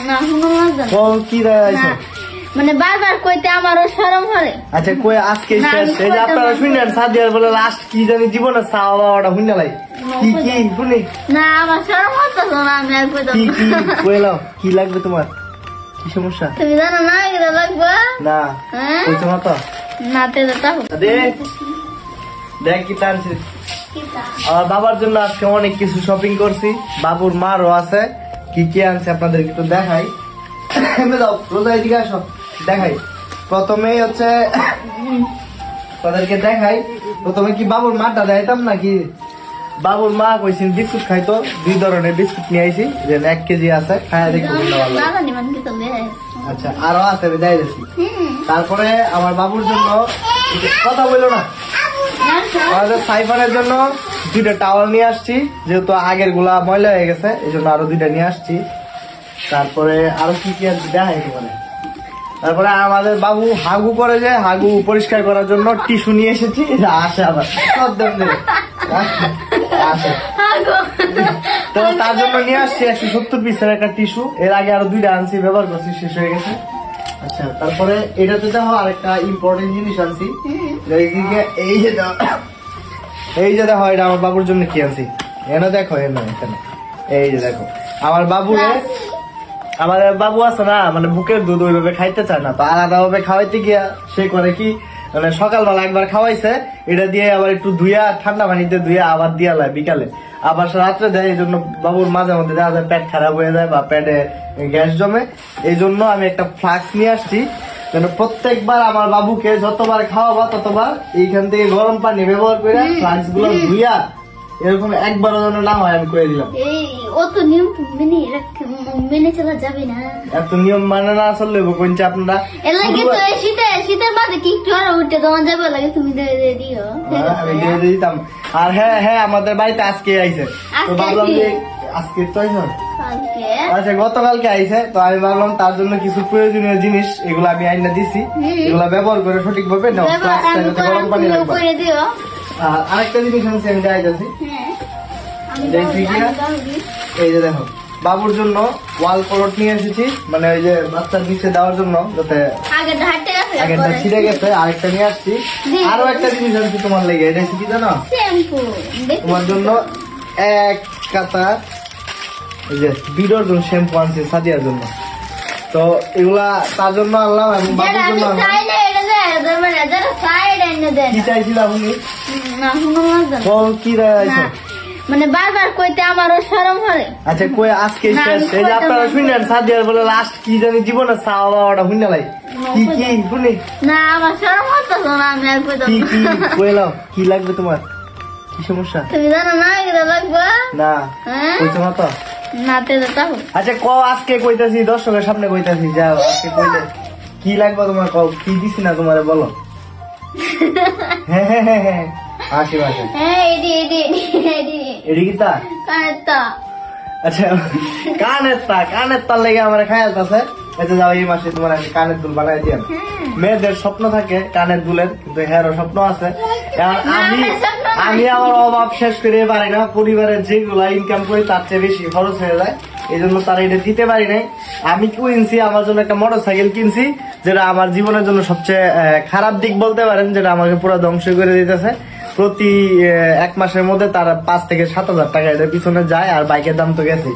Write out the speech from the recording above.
না শুনুন না কি দাঁড়াইছো মানে বারবার কইতে আমারও শরম করে। আচ্ছা কই আজকে শেষ এই যে আপনারা শুনেন সাদিয়ার বলে লাস্ট কি জানি জীবনে চাওয়া বাবাটা শুনে লাই কি কি শুনি না আমার শরম হচ্ছে না আমি আর কইতাম কি কি কইলাও কি লাগবে তোমার কি সমস্যা তুমি জানো না কি লাগবে না কইছো না তো না তে দাও দেখ কি টানছি আমার বাবার জন্য আজকে অনেক কিছু শপিং করছি বাবুর মারও আছে কি কি আনছে আপনাদের একটু দেখাই রোজা এদিকে আসো দেখাই প্রথমেই হচ্ছে তাদেরকে দেখাই প্রথমে কি বাবুর মাটা দেখাইতাম নাকি বাবুর মা কইছেন বিস্কুট খাইতো 2 ধরনের বিস্কুট নিয়ে আইছি যে 1 কেজি আছে খায়া দেখো আচ্ছা আরো আছে আমি দেখাই দিচ্ছি তারপরে আমার বাবুর জন্য কথা বললো না আমাদের সাইফানের জন্য 2টা টাওয়াল নিয়ে আসছি যেহেতু আগের গুলা ময়লা হয়ে গেছে এই জন্য আরো 2টা নিয়ে আসছি তারপরে আরো কি কি দেখাই মানে তারপরে আমাদের বাবু হাগু করে যে হাগু পরিষ্কার করার জন্য টিস্যু নিয়ে এসেছি আসে আবার আসে তো তার জন্য নিয়ে আসছি 170 পিসের একটা টিস্যু এর আগে আরো 2টা আনছি ব্যবহার করছি শেষ হয়ে গেছে আচ্ছা তারপরে এটাতে দেখো আরেকটা ইম্পর্টেন্ট জিনিস আনছি এই যে দেখো এটা আমার বাবুর জন্য কি আনছি এনে দেখো এখানে এই যে দেখো আমার আমাদের বাবু আছে না মানে বুকের দুধ ওইভাবে খাইতে চায় না তো আলাদা ভাবে খাওয়াইতে গিয়া সে করে কি মানে সকালবেলা একবার খাওয়াইছে এটা দিয়ে আবার একটু ধুইয়া ঠান্ডা পানিতে ধুইয়া আবার দিয়া লাই বিকালে আবার রাত্রে দেয় এই জন্য বাবুর মাঝে মধ্যে দেখা যায় পেট খারাপ হয়ে যায় বা পেটে গ্যাস জমে এই জন্য আমি একটা ফ্লাক্স নিয়ে আসছি প্রত্যেকবার আমার বাবুকে যতবার খাওয়াবা ততবার এইখান থেকে গরম পানি ব্যবহার করে ফ্লাক্স গুলো ধুইয়া এরকম একবারও যেন না হয় আমি করে দিলাম অত নিয়ম মেনে চলা যাবে না এত নিয়ম মানে না আসলে কোনটা আপনারা শীতের মাঝে কি একটু আরো উঠে দেওয়া যাবে লাগে তুমি দিও আমি দিয়ে দিতাম আর হ্যাঁ আমাদের বাড়িতে আজকে আইছে তো ভাবলাম যে আজকে তো আচ্ছা গতকালকে আইছে তো আমি ভাবলাম তার জন্য কিছু প্রয়োজনীয় জিনিস এগুলো আমি আইনা দিছি এগুলা ব্যবহার করে সঠিক ভাবে গরম পানি আর আরেকটা জিনিস আমি দেখাইতেছি এই যে দেখো বাবুর জন্য ওয়াল ক্লথ নিয়ে এসেছি মানে ওই যে বাচ্চার নিচে দেওয়ার জন্য যাতে আগেরটা ছিঁড়ে গেছে আরেকটা নিয়ে আসছি আরো একটা জিনিস আনছি তোমার লেগে এটা কি জানো তোমার জন্য 1 কাতা এই যে 2 ডজন শ্যাম্পু আনছি সাদিয়ার জন্য তো এগুলা তার জন্য আনলাম এবং বাবুর জন্য কি চাইছিলাম কি দাঁড়াইছো মানে বারবার কইতে আমারও শরম করে আচ্ছা কই আজকে শেষ এই যে আপনারা শুনেন সাদিয়ার বলে লাস্ট কি জানি জীবনে চাওয়া বাবাটা শুনে লাই কি কি শুনি না আমার শরম হচ্ছে না আমি আর কইতাম কি কি কইলাও কি লাগবে তোমার কি সমস্যা তুমি জানো না কি লাগবে না কইছো না তো না তে দাও আচ্ছা আজকে কইতাছি দর্শকের সামনে কইতাছি যাও আজকে কইলে কি লাগবে তোমার কও কি দিছি না তোমারে বলো হ্যাঁ আসি বাসে এডি কিতা আচ্ছা কানের তার লেগে আমার খায়াল আছে আচ্ছা যাও এই মাসে তোমার কানের দুল বানাই দিয়াম মেয়েদের স্বপ্ন থাকে কানের দুলের কিন্তু হেরও স্বপ্ন আছে আমি আমার অভাব শেষ করে পারি না পরিবারের যেগুলা ইনকাম করি তার চেয়ে বেশি খরচ হয়ে যায় এই জন্য তারা এটা দিতে পারি নাই আমি কিনছি আমার জন্য একটা মোটরসাইকেল কিনছি যেটা আমার জীবনের জন্য সবচেয়ে খারাপ দিক বলতে পারেন যেটা আমাকে পুরো ধ্বংস করে দিতেছে প্রতি 1 মাসের মধ্যে তারা 5 থেকে 7 হাজার টাকা এটার পিছনে যায় আর বাইকের দাম তো গেছে